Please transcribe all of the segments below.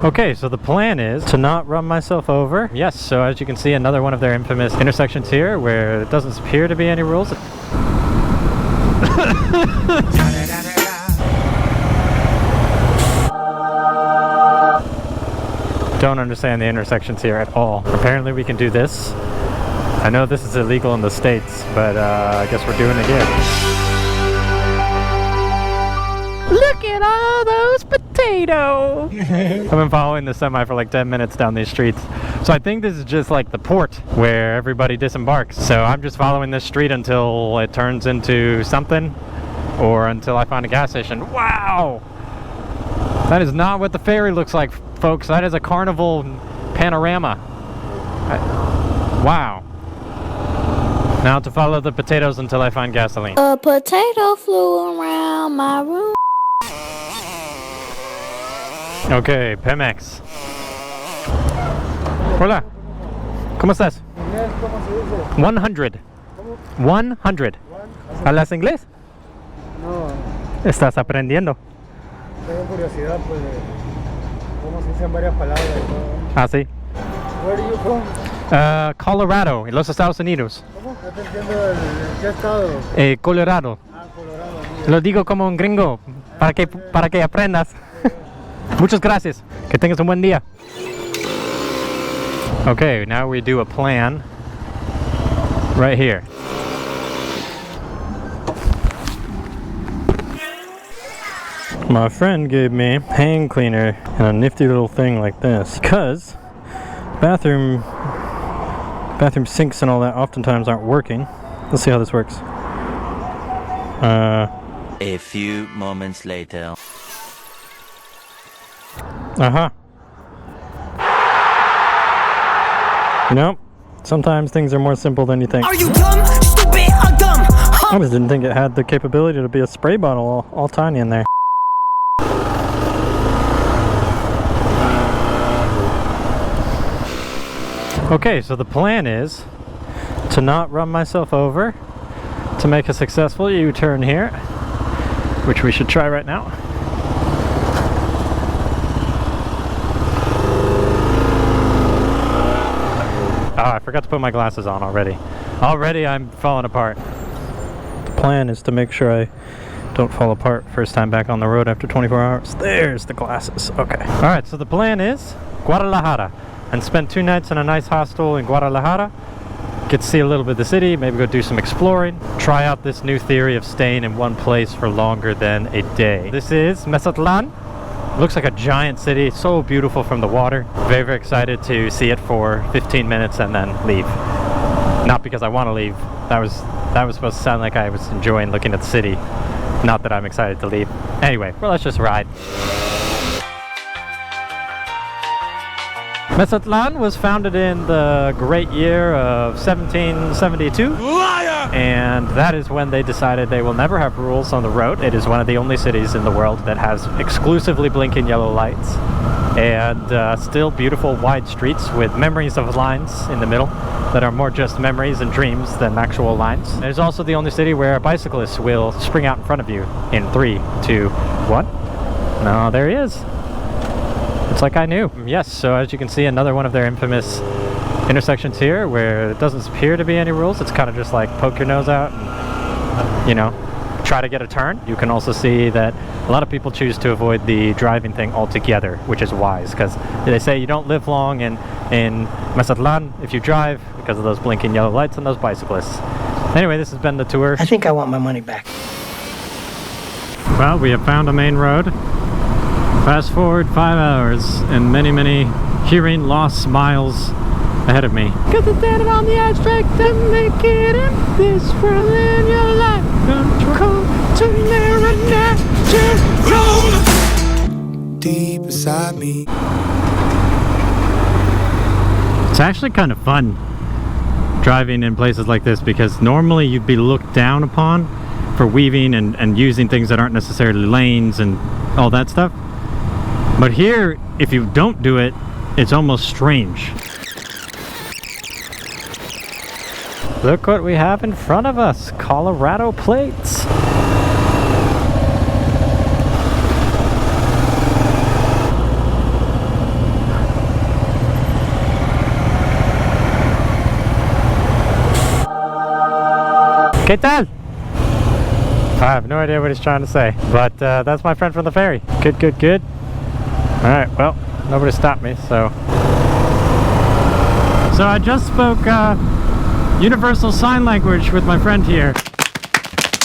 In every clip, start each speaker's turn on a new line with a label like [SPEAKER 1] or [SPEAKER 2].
[SPEAKER 1] Okay, so the plan is to not run myself over. Yes, so as you can see, another one of their infamous intersections here where it doesn't appear to be any rules. Don't understand the intersections here at all. Apparently we can do this. I know this is illegal in the States, but I guess we're doing it here. Look at all those potatoes! I've been following the semi for like 10 minutes down these streets. So I think this is just like the port where everybody disembarks. So I'm just following this street until it turns into something or until I find a gas station. Wow! That is not what the ferry looks like, folks. That is a carnival panorama. Wow. Now to follow the potatoes until I find gasoline.
[SPEAKER 2] A potato flew around my room.
[SPEAKER 1] Okay, Pemex. Hola. ¿Cómo estás? 100. 100. ¿Hablas inglés?
[SPEAKER 3] No,
[SPEAKER 1] Estás aprendiendo.
[SPEAKER 3] tengo curiosidad pues de cómo se dicen varias palabras y todo.
[SPEAKER 1] Ah, sí.
[SPEAKER 3] Where do you from?
[SPEAKER 1] Colorado, en los Estados Unidos.
[SPEAKER 3] ¿Cómo? No te entiendo el qué estado.
[SPEAKER 1] Colorado.
[SPEAKER 3] Ah, Colorado.
[SPEAKER 1] Lo digo como un gringo, para que aprendas. Muchas gracias. Que tengas un buen día. Okay, now we do a plan right here. My friend gave me a hand cleaner and a nifty little thing like this because bathroom sinks and all that oftentimes aren't working. Let's see how this works.
[SPEAKER 4] A few moments later.
[SPEAKER 1] You know, sometimes things are more simple than you think.
[SPEAKER 5] Are you dumb, stupid, or dumb?
[SPEAKER 1] I just didn't think it had the capability to be a spray bottle all tiny in there. Okay, so the plan is to not run myself over, to make a successful U-turn here, which we should try right now. Oh, I forgot to put my glasses on already. Already I'm falling apart. The plan is to make sure I don't fall apart first time back on the road after 24 hours. There's the glasses. Okay. Alright, so the plan is Guadalajara. And spend 2 nights in a nice hostel in Guadalajara. Get to see a little bit of the city, maybe go do some exploring. Try out this new theory of staying in one place for longer than a day. This is Mazatlan. Looks like a giant city, so beautiful from the water. Very, very excited to see it for 15 minutes and then leave. Not because I want to leave. That was supposed to sound like I was enjoying looking at the city. Not that I'm excited to leave. Anyway, well, let's just ride. Mazatlan was founded in the great year of 1772. Liar! And that is when they decided they will never have rules on the road. It is one of the only cities in the world that has exclusively blinking yellow lights. And still beautiful wide streets with memories of lines in the middle that are more just memories and dreams than actual lines. It is also the only city where bicyclists will spring out in front of you in 3, 2, 1. No, there he is. It's like I knew. Yes, so as you can see, another one of their infamous intersections here where it doesn't appear to be any rules. It's kind of just like poke your nose out and, you know, try to get a turn. You can also see that a lot of people choose to avoid the driving thing altogether, which is wise because they say you don't live long in Mazatlan if you drive because of those blinking yellow lights and those bicyclists. Anyway, this has been the tour.
[SPEAKER 5] I think I want my money back.
[SPEAKER 1] Well, we have found a main road. Fast forward 5 hours and many, many hearing loss miles ahead of me. Cause it's standing on the abstract to make it in this world in your life. Control to natural.
[SPEAKER 5] Deep inside me.
[SPEAKER 1] It's actually kind of fun driving in places like this because normally you'd be looked down upon for weaving and using things that aren't necessarily lanes and all that stuff. But here, if you don't do it, it's almost strange. Look what we have in front of us, Colorado plates. ¿Qué tal? I have no idea what he's trying to say, but that's my friend from the ferry. Good, good, good. All right, well, nobody stopped me, so. So I just spoke universal sign language with my friend here,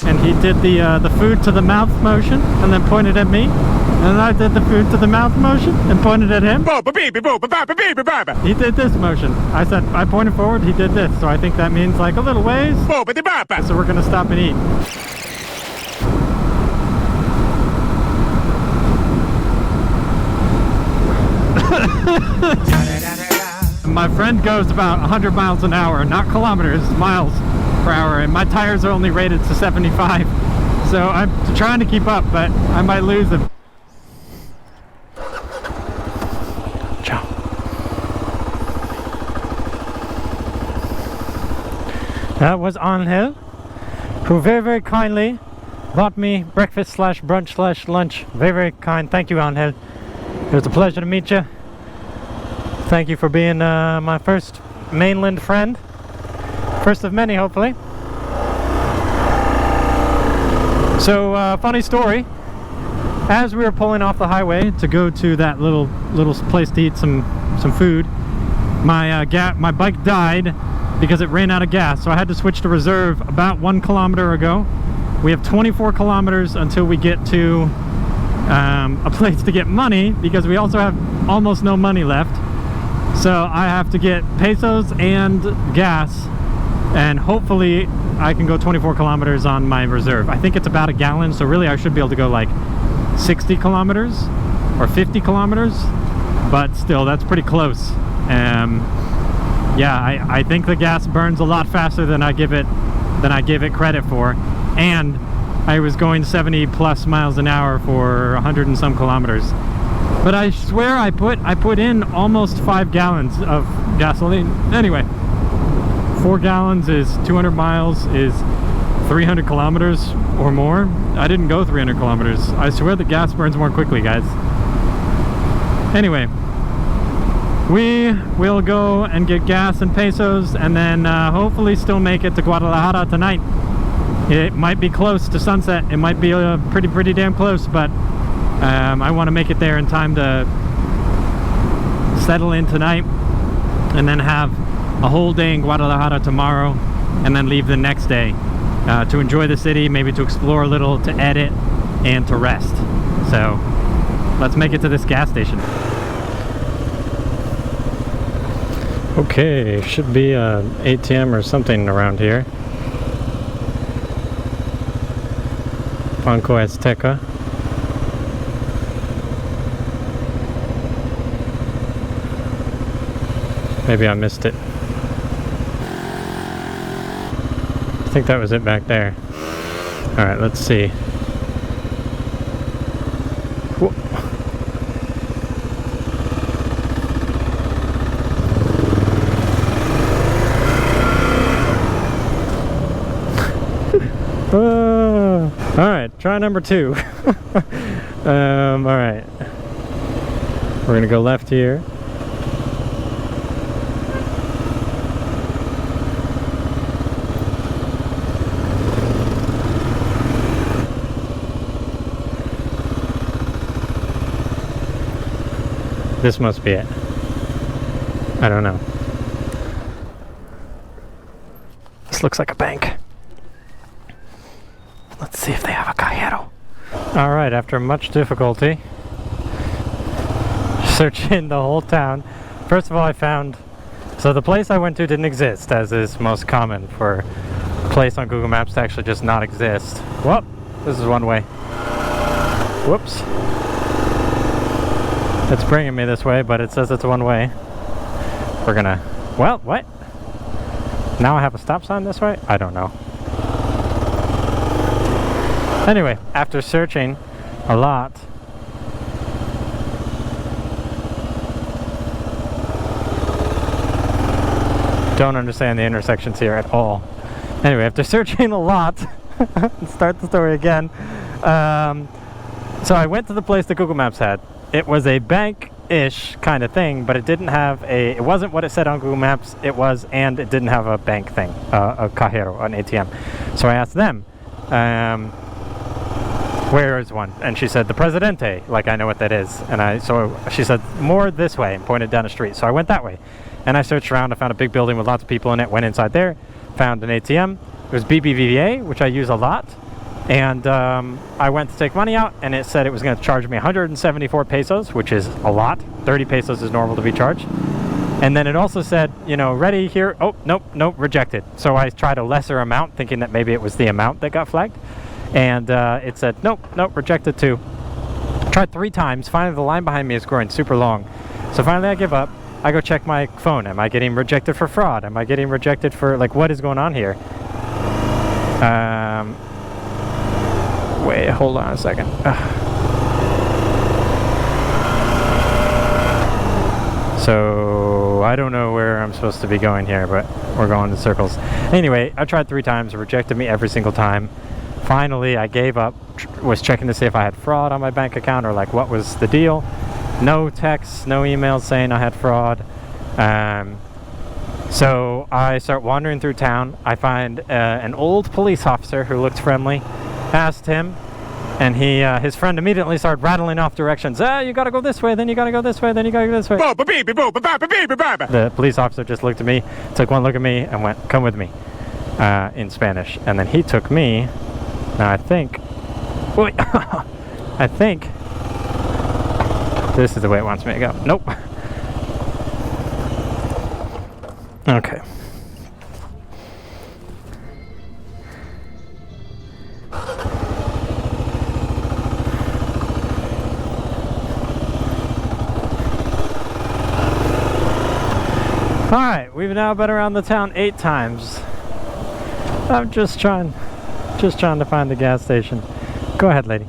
[SPEAKER 1] and he did the food to the mouth motion and then pointed at me, and I did the food to the mouth motion and pointed at him. He did this motion. I said I pointed forward, he did this, so I think that means like a little ways. So we're gonna stop and eat. My friend goes about 100 miles an hour, not kilometers, miles per hour, and my tires are only rated to 75. So I'm trying to keep up, but I might lose him. Ciao. That was Angel, who very, very kindly bought me breakfast slash brunch slash lunch. Very, very kind. Thank you, Angel. It was a pleasure to meet you. Thank you for being my first mainland friend. First of many, hopefully. So, funny story. As we were pulling off the highway to go to that little place to eat some food, my bike died because it ran out of gas. So I had to switch to reserve about 1 kilometer ago. We have 24 kilometers until we get to a place to get money, because we also have almost no money left. So I have to get pesos and gas, and hopefully I can go 24 kilometers on my reserve. I think it's about a gallon, so really I should be able to go like 60 kilometers or 50 kilometers, but still that's pretty close. Yeah, I think the gas burns a lot faster than I give it credit for, and I was going 70 plus miles an hour for 100 and some kilometers. But I swear I put in almost 5 gallons of gasoline. Anyway, 4 gallons is 200 miles is 300 kilometers or more. I didn't go 300 kilometers. I swear the gas burns more quickly, guys. Anyway, we will go and get gas and pesos, and then hopefully still make it to Guadalajara tonight. It might be close to sunset. It might be pretty damn close, but I want to make it there in time to settle in tonight, and then have a whole day in Guadalajara tomorrow, and then leave the next day to enjoy the city, maybe to explore a little, to edit, and to rest. So let's make it to this gas station. Okay, should be an ATM or something around here. Banco Azteca. Maybe I missed it. I think that was it back there. Alright, let's see. Whoa. Alright, try number 2. Alright. We're gonna go left here. This must be it. I don't know. This looks like a bank. Let's see if they have a cajero. Alright, after much difficulty, searching the whole town, first of all I found, so the place I went to didn't exist, as is most common for a place on Google Maps to actually just not exist. Well, this is one way. Whoops. It's bringing me this way, but it says it's one way. We're gonna... Well, what? Now I have a stop sign this way? I don't know. Anyway, after searching a lot, don't understand the intersections here at all. Anyway, after searching a lot, let's start the story again. So I went to the place that Google Maps had. It was a bank ish kind of thing, but it didn't have a, it wasn't what it said on Google Maps, and it didn't have a bank thing, a cajero, an ATM. So I asked them, where is one? And she said, the Presidente, like I know what that is. And so she said, more this way, and pointed down the street. So I went that way. And I searched around, I found a big building with lots of people in it, went inside there, found an ATM. It was BBVA, which I use a lot. And I went to take money out, and it said it was going to charge me 174 pesos, which is a lot. 30 pesos is normal to be charged. And then it also said, you know, ready here. Oh, nope, rejected. So I tried a lesser amount, thinking that maybe it was the amount that got flagged. And it said, nope, rejected too. Tried 3 times. Finally, the line behind me is growing super long. So finally, I give up. I go check my phone. Am I getting rejected for fraud? Am I getting rejected for, like, what is going on here? Wait, hold on a second. So I don't know where I'm supposed to be going here, but we're going in circles. Anyway, I tried 3 times. It rejected me every single time. Finally, I gave up, was checking to see if I had fraud on my bank account or like what was the deal. No texts, no emails saying I had fraud. So I start wandering through town. I find an old police officer who looked friendly. Asked him, and his friend immediately started rattling off directions. You gotta go this way, then you gotta go this way, then you gotta go this way. The police officer just looked at me, took one look at me, and went, come with me, in Spanish. And then he took me. Now I think this is the way it wants me to go. Nope. Okay. Alright, we've now been around the town 8 times. I'm just trying to find the gas station. Go ahead, lady.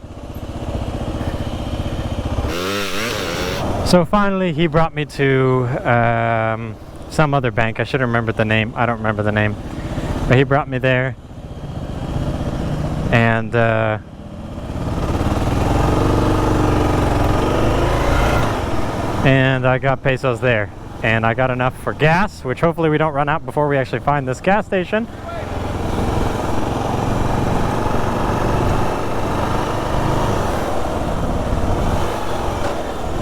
[SPEAKER 1] So finally he brought me to some other bank. I should have remembered the name. I don't remember the name. But he brought me there. And I got pesos there. And I got enough for gas, which hopefully we don't run out before we actually find this gas station.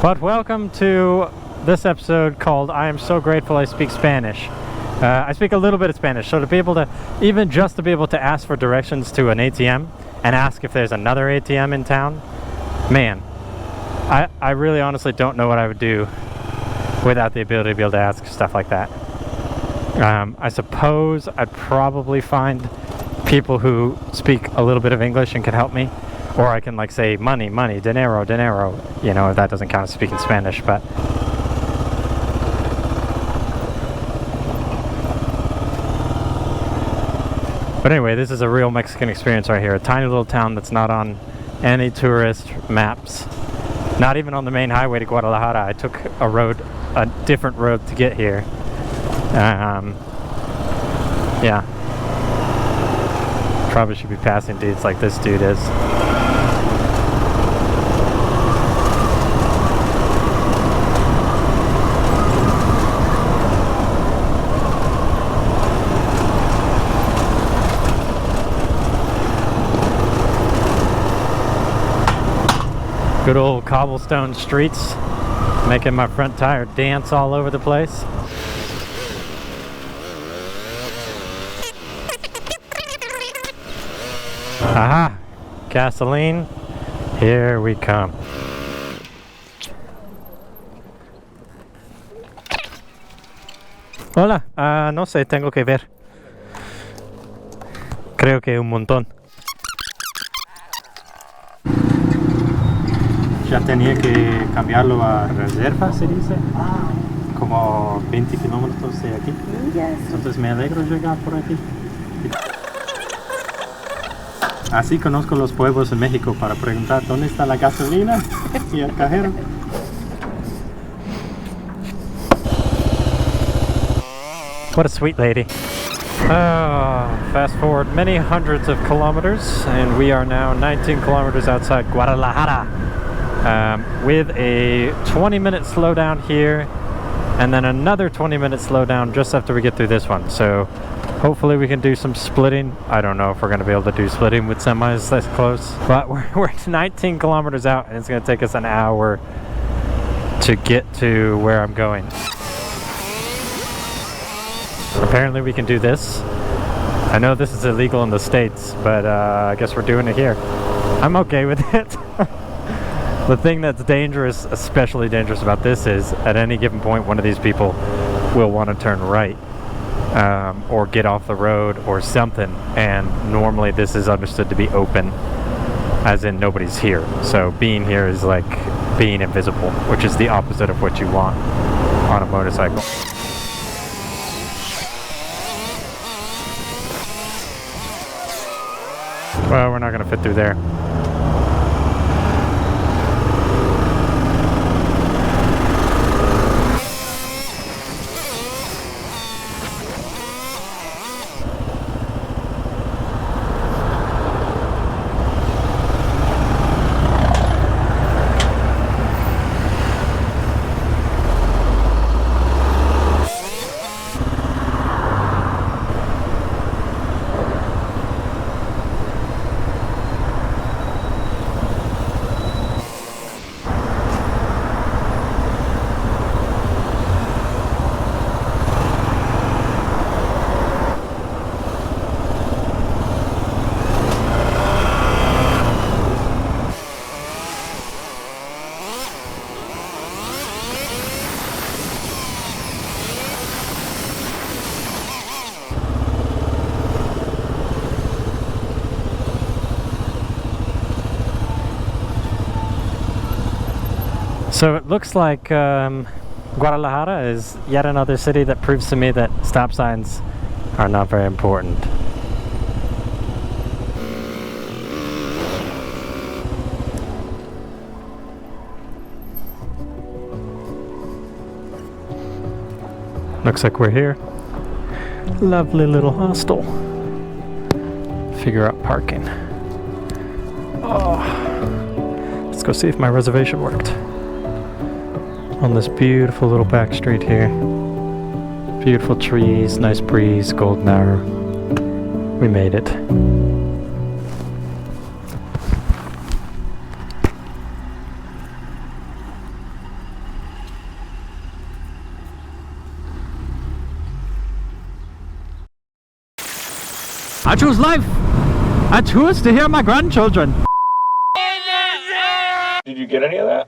[SPEAKER 1] But welcome to this episode called I Am So Grateful I Speak Spanish. I speak a little bit of Spanish, so to be able to, even just to be able to ask for directions to an ATM and ask if there's another ATM in town, man, I really honestly don't know what I would do without the ability to be able to ask stuff like that. I suppose I'd probably find people who speak a little bit of English and can help me. Or I can like say money, dinero, you know, if that doesn't count as speaking Spanish, but. But anyway, this is a real Mexican experience right here. A tiny little town that's not on any tourist maps. Not even on the main highway to Guadalajara. I took a different road to get here. Yeah. Probably should be passing dudes like this dude is. Good old cobblestone streets, making my front tire dance all over the place. Aha! Gasoline, here we come. Hola, no sé, tengo que ver. Creo que un montón. Ya tenía que cambiarlo a reserva, se dice, como 20 kilómetros de aquí. Entonces me alegro llegar por aquí. Así conozco los pueblos en México para preguntar dónde está la gasolina y el cajero. What a sweet lady. Fast forward many hundreds of kilometers and we are now 19 kilometers outside Guadalajara. with a 20-minute slowdown here, and then another 20-minute slowdown just after we get through this one. So hopefully we can do some splitting. I don't know if we're going to be able to do splitting with semis this close, but we're 19 kilometers out, and it's going to take us an hour to get to where I'm going. Apparently we can do this. I know this is illegal in the States, but I guess we're doing it here. I'm okay with it. The thing that's dangerous, especially dangerous about this, is at any given point one of these people will want to turn right or get off the road or something, and normally this is understood to be open, as in nobody's here. So being here is like being invisible, which is the opposite of what you want on a motorcycle. Well, we're not going to fit through there. So it looks like Guadalajara is yet another city that proves to me that stop signs are not very important. Looks like we're here. Lovely little hostel. Figure out parking. Oh, let's go see if my reservation worked. On this beautiful little back street here. Beautiful trees, nice breeze, golden hour. We made it. I choose life. I choose to hear my grandchildren.
[SPEAKER 6] Did you get any of that?